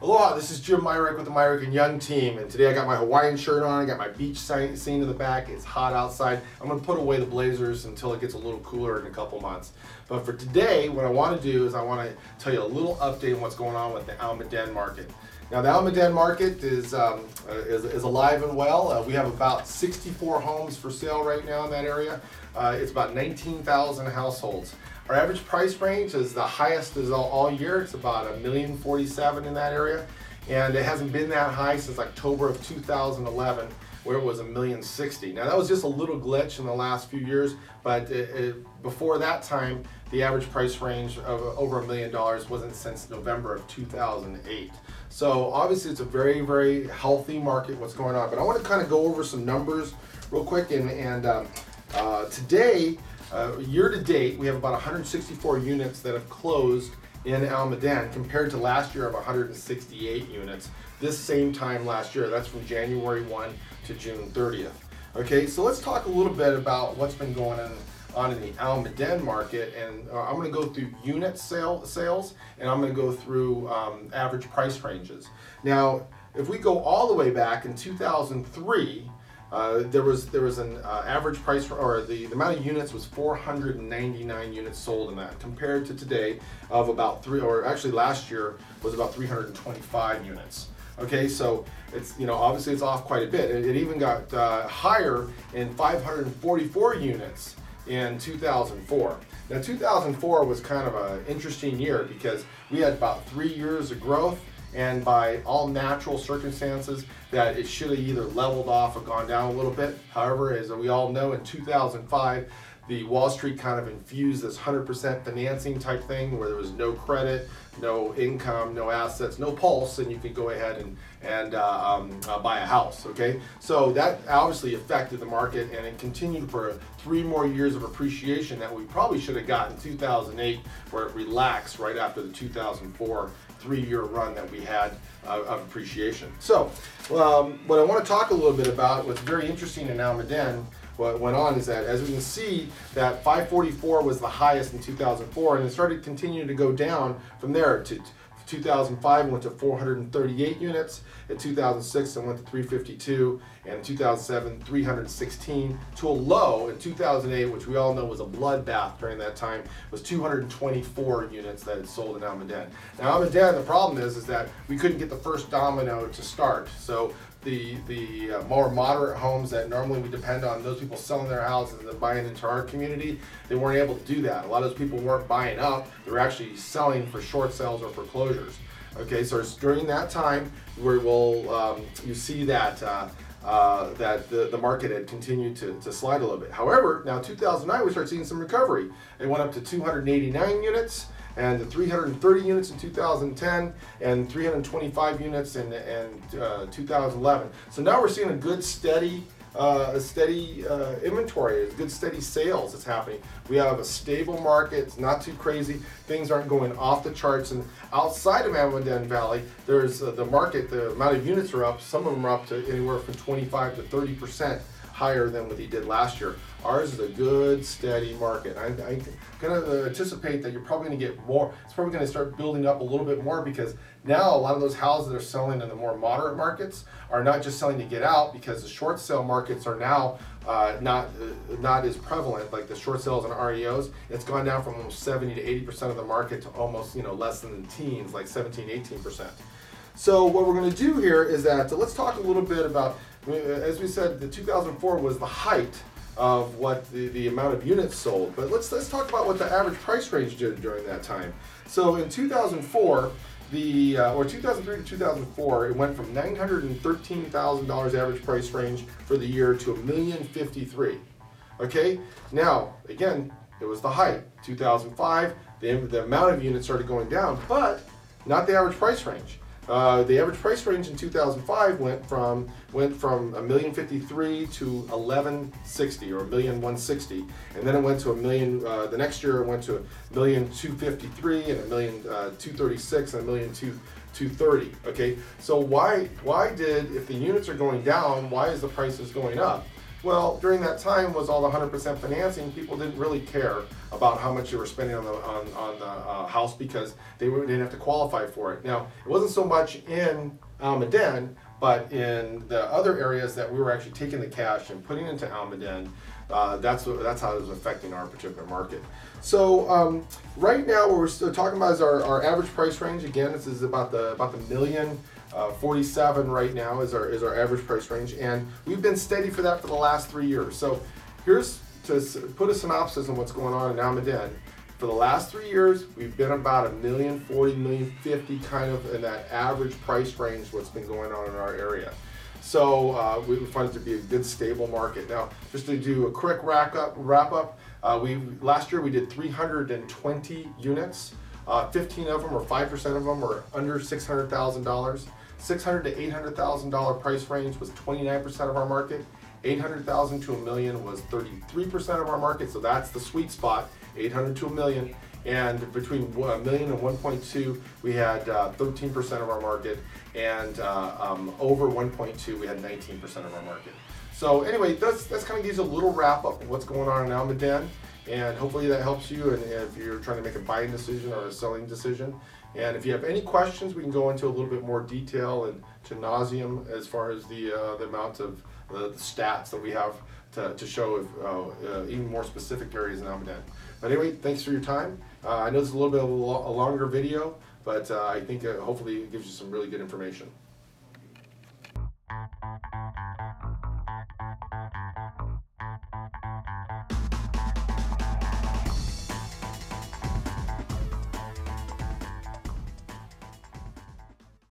Aloha, this is Jim Myrick with the Myrick and Young team, and today I got my Hawaiian shirt on, I got my beach scene in the back. It's hot outside. I'm going to put away the blazers until it gets a little cooler in a couple months. But for today, what I want to do is I want to tell you a little update on what's going on with the Almaden market. Now the Almaden market is alive and well. We have about 64 homes for sale right now in that area. It's about 19,000 households. Our average price range is the highest is all year. It's about $1,047,000 in that area, and it hasn't been that high since October of 2011, where it was $1,060,000. Now that was just a little glitch in the last few years, but before that time, the average price range of over $1 million wasn't since November of 2008. So obviously it's a very, very healthy market, what's going on. But I want to kind of go over some numbers real quick, and today, year to date, we have about 164 units that have closed in Almaden compared to last year of 168 units this same time last year. That's from January 1 to June 30th. Okay, so let's talk a little bit about what's been going on in the Almaden market, and I'm going to go through unit sales, and I'm going to go through average price ranges. Now, if we go all the way back in 2003, there was an average price, or the amount of units was 499 units sold in that, compared to today of about last year was about 325 units. Okay, so it's, obviously it's off quite a bit. It even got higher in 544 units in 2004. Now 2004 was kind of an interesting year because we had about 3 years of growth, and by all natural circumstances that it should have either leveled off or gone down a little bit. However, as we all know, in 2005, the Wall Street kind of infused this 100% financing type thing where there was no credit, no income, no assets, no pulse, and you could go ahead and buy a house, okay? So that obviously affected the market, and it continued for 3 more years of appreciation that we probably should have gotten in 2008, where it relaxed right after the 2004 3-year run that we had of appreciation. So what I want to talk a little bit about, what's very interesting in Almaden, what went on is that, as we can see, that 544 was the highest in 2004, and it started continuing to go down from there. To 2005 it went to 438 units, in 2006 it went to 352, and in 2007 316, to a low in 2008, which we all know was a bloodbath during that time, was 224 units that had sold in Almaden. Now Almaden, the problem is that we couldn't get the first domino to start. So the more moderate homes that normally we depend on those people selling their houses and buying into our community, they weren't able to do that. A lot of those people weren't buying up, they were actually selling for short sales or foreclosures. Okay, so it's during that time where you see that the market had continued to slide a little bit. However, now 2009 we start seeing some recovery. It went up to 289 units, and 330 units in 2010, and 325 units in 2011. So now we're seeing a good steady inventory, good steady sales that's happening. We have a stable market, it's not too crazy, things aren't going off the charts, and outside of Almaden Valley, there's the market, the amount of units are up, some of them are up to anywhere from 25 to 30% higher than what he did last year. Ours is a good, steady market. I'm going to anticipate that you're probably going to get more. It's probably going to start building up a little bit more, because now a lot of those houses that are selling in the more moderate markets are not just selling to get out, because the short sale markets are now not as prevalent, like the short sales and REOs. It's gone down from almost 70 to 80% of the market to almost less than the teens, like 17, 18%. So what we're going to do here is that let's talk a little bit about, as we said, the 2004 was the height of what the amount of units sold. But let's talk about what the average price range did during that time. So in 2004, or 2003 to 2004, it went from $913,000 average price range for the year to $1,053,000. Okay, now again, it was the height. 2005, the amount of units started going down, but not the average price range. The average price range in 2005 went from $1,053,000 to $1,160,000, or $1,160,000, and then it went to $1 million. The next year it went to $1,253,000 and $1,236,000 and 230. Okay, so if the units are going down, why is the prices going up? Well, during that time was all the 100% financing. People didn't really care about how much they were spending on the house because they didn't have to qualify for it. Now, it wasn't so much in Almaden, but in the other areas that we were actually taking the cash and putting into Almaden. That's how it was affecting our particular market. So right now, what we're still talking about is our average price range. Again, this is about the million. 47 right now is our average price range, and we've been steady for that for the last 3 years. So here's to put a synopsis on what's going on in Almaden. For the last 3 years, we've been about $1,040,000, $1,050,000 kind of in that average price range. What's been going on in our area. So we find it to be a good stable market. Now, just to do a quick wrap up. Last year we did 320 units. 15 of them, or 5% of them, were under $600,000. $600,000 to $800,000 price range was 29% of our market. $800,000 to $1 million was 33% of our market. So that's the sweet spot. $800,000 to $1 million, and between $1 million and 1.2, we had 13% of our market, and over 1.2, we had 19% of our market. So anyway, that's kind of gives you a little wrap up of what's going on in Almaden. And hopefully that helps you, and if you're trying to make a buying decision or a selling decision. And if you have any questions, we can go into a little bit more detail and to nauseam as far as the amount of the stats that we have to show even more specific areas in Almaden. But anyway, thanks for your time. I know it's a little bit of a longer video, but I think hopefully it gives you some really good information.